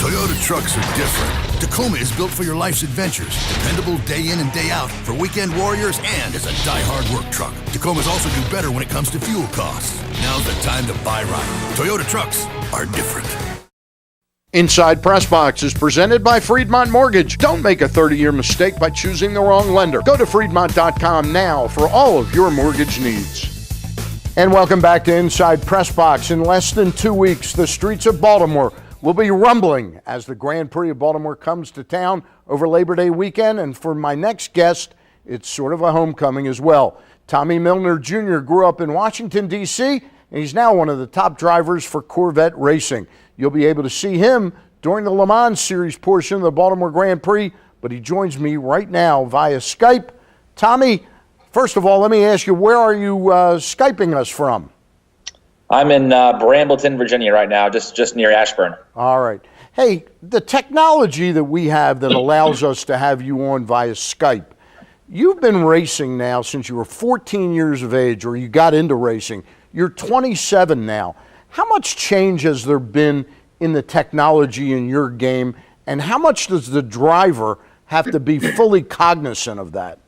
Toyota trucks are different. Tacoma is built for your life's adventures. Dependable day in and day out for weekend warriors and as a die-hard work truck. Tacomas also do better when it comes to fuel costs. Now's the time to buy right. Toyota trucks are different. Inside PressBox is presented by Friedmont Mortgage. Don't make a 30-year mistake by choosing the wrong lender. Go to Friedmont.com now for all of your mortgage needs. And welcome back to Inside PressBox. In less than 2 weeks, the streets of Baltimore will be rumbling as the Grand Prix of Baltimore comes to town over Labor Day weekend. And for my next guest, it's sort of a homecoming as well. Tommy Milner Jr. grew up in Washington, D.C., and he's now one of the top drivers for Corvette Racing. You'll be able to see him during the Le Mans Series portion of the Baltimore Grand Prix, but he joins me right now via Skype. Tommy, first of all, let me ask you, where are you Skyping us from? I'm in Brambleton, Virginia right now, just near Ashburn. All right. Hey, the technology that we have that allows us to have you on via Skype, you've been racing now since you were 14 years of age, or you got into racing. You're 27 now. How much change has there been in the technology in your game, and how much does the driver have to be fully cognizant of that?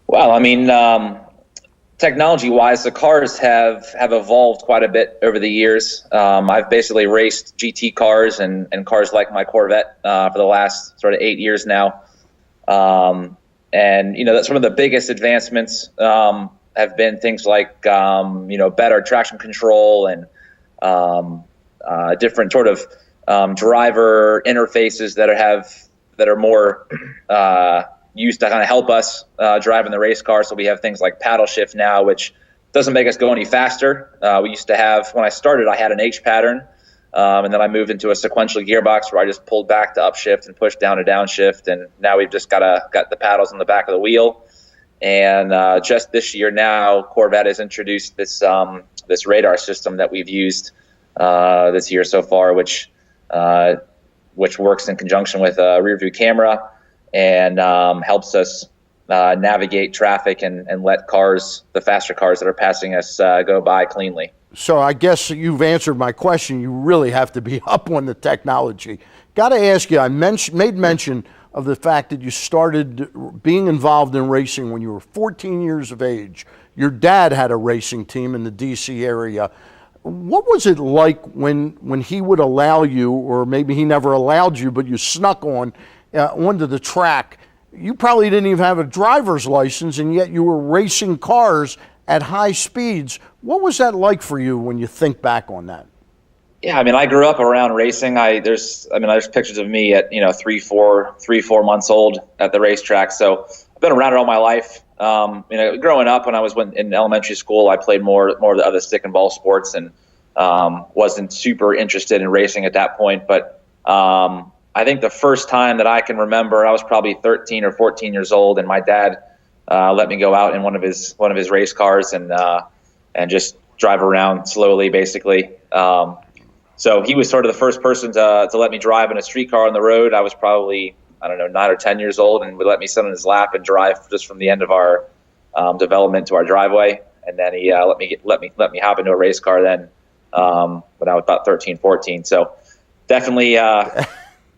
Well, I mean, technology-wise, the cars have evolved quite a bit over the years. I've basically raced GT cars and cars like my Corvette for the last sort of 8 years now. And, you know, that's some of the biggest advancements have been things like, you know, better traction control and different sort of driver interfaces that are more used to kind of help us drive in the race car. So we have things like paddle shift now, which doesn't make us go any faster. We used to have, when I started, I had an H pattern, and then I moved into a sequential gearbox where I just pulled back to upshift and pushed down to downshift, and now we've just got the paddles on the back of the wheel. And just this year now, Corvette has introduced this radar system that we've used this year so far, which works in conjunction with a rear view camera and helps us navigate traffic and let cars, the faster cars that are passing us, go by cleanly. So I guess you've answered my question. You really have to be up on the technology. Got to ask you, I made mention of the fact that you started being involved in racing when you were 14 years of age. Your dad had a racing team in the D.C. area. What was it like when he would allow you, or maybe he never allowed you, but you snuck onto the track? You probably didn't even have a driver's license, and yet you were racing cars at high speeds. What was that like for you when you think back on that? Yeah, I mean, I grew up around racing. There's pictures of me at 3-4 months old at the racetrack. So I've been around it all my life. Growing up, when I was in elementary school, I played more of the other stick and ball sports, and wasn't super interested in racing at that point. But I think the first time that I can remember, I was probably 13 or 14 years old, and my dad let me go out in one of his race cars and just drive around slowly, basically. So he was sort of the first person to let me drive in a street car on the road. I was probably, 9 or 10 years old, and would let me sit on his lap and drive just from the end of our development to our driveway. And then he let me hop into a race car then when I was about 13, 14. So definitely,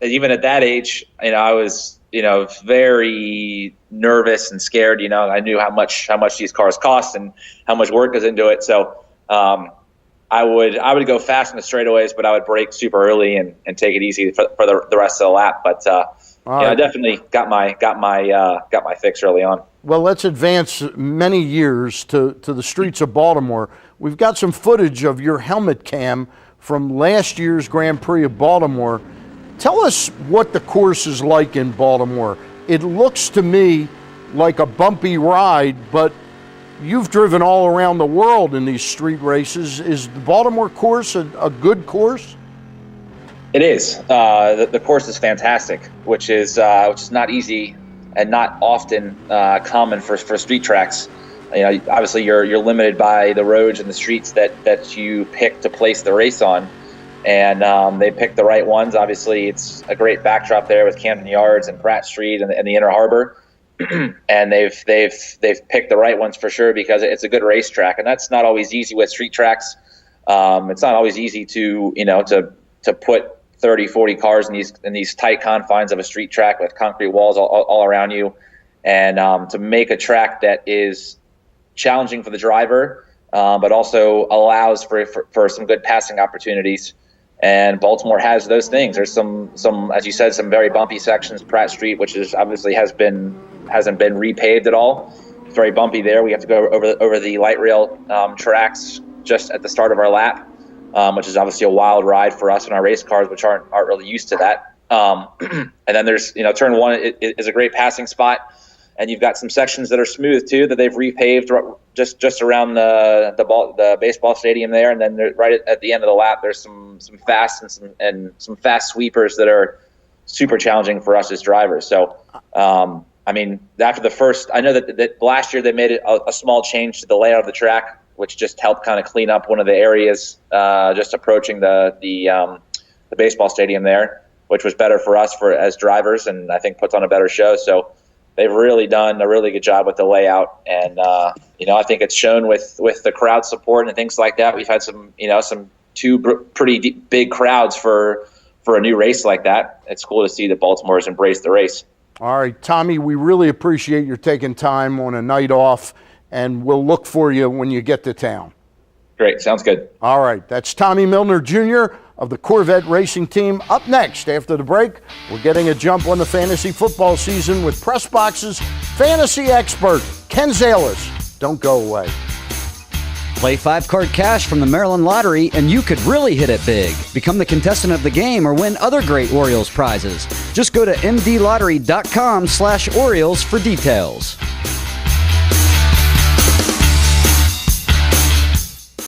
even at that age, I was very nervous and scared. I knew how much these cars cost and how much work goes into it. So I would go fast in the straightaways, but I would brake super early and take it easy for the rest of the lap. But I definitely got my fix early on. Well, let's advance many years to the streets of Baltimore. We've got some footage of your helmet cam from last year's Grand Prix of Baltimore. Tell us what the course is like in Baltimore. It looks to me like a bumpy ride, but you've driven all around the world in these street races. Is the Baltimore course a good course? It is. The course is fantastic, which is not easy and not often common for street tracks. Obviously you're limited by the roads and the streets that you pick to place the race on, and they picked the right ones. Obviously, it's a great backdrop there with Camden Yards and Pratt Street and the Inner Harbor. And they've picked the right ones for sure, because it's a good racetrack, and that's not always easy with street tracks. It's not always easy to put 30, 40 cars in these tight confines of a street track with concrete walls all around you. And to make a track that is challenging for the driver, but also allows for some good passing opportunities. And Baltimore has those things. There's some, as you said, some very bumpy sections. Pratt Street, which is obviously hasn't been repaved at all. It's very bumpy there. We have to go over the light rail tracks just at the start of our lap, which is obviously a wild ride for us in our race cars, which aren't really used to that. And then there's, turn one is a great passing spot. And you've got some sections that are smooth too, that they've repaved just around the baseball stadium there. And then right at the end of the lap, there's some fast and some fast sweepers that are super challenging for us as drivers. So, after the first, I know that last year they made a small change to the layout of the track, which just helped kind of clean up one of the areas just approaching the baseball stadium there, which was better for us as drivers, and I think puts on a better show. So they've really done a really good job with the layout, and I think it's shown with the crowd support and things like that. We've had some pretty big crowds for a new race like that. It's cool to see that Baltimore has embraced the race. All right, Tommy, we really appreciate your taking time on a night off, and we'll look for you when you get to town. Great, sounds good. All right, that's Tommy Milner Jr. of the Corvette Racing team. Up next, after the break, we're getting a jump on the fantasy football season with PressBox's fantasy expert, Ken Zales. Don't go away. Play 5-card cash from the Maryland Lottery, and you could really hit it big. Become the contestant of the game or win other great Orioles prizes. Just go to mdlottery.com/Orioles for details.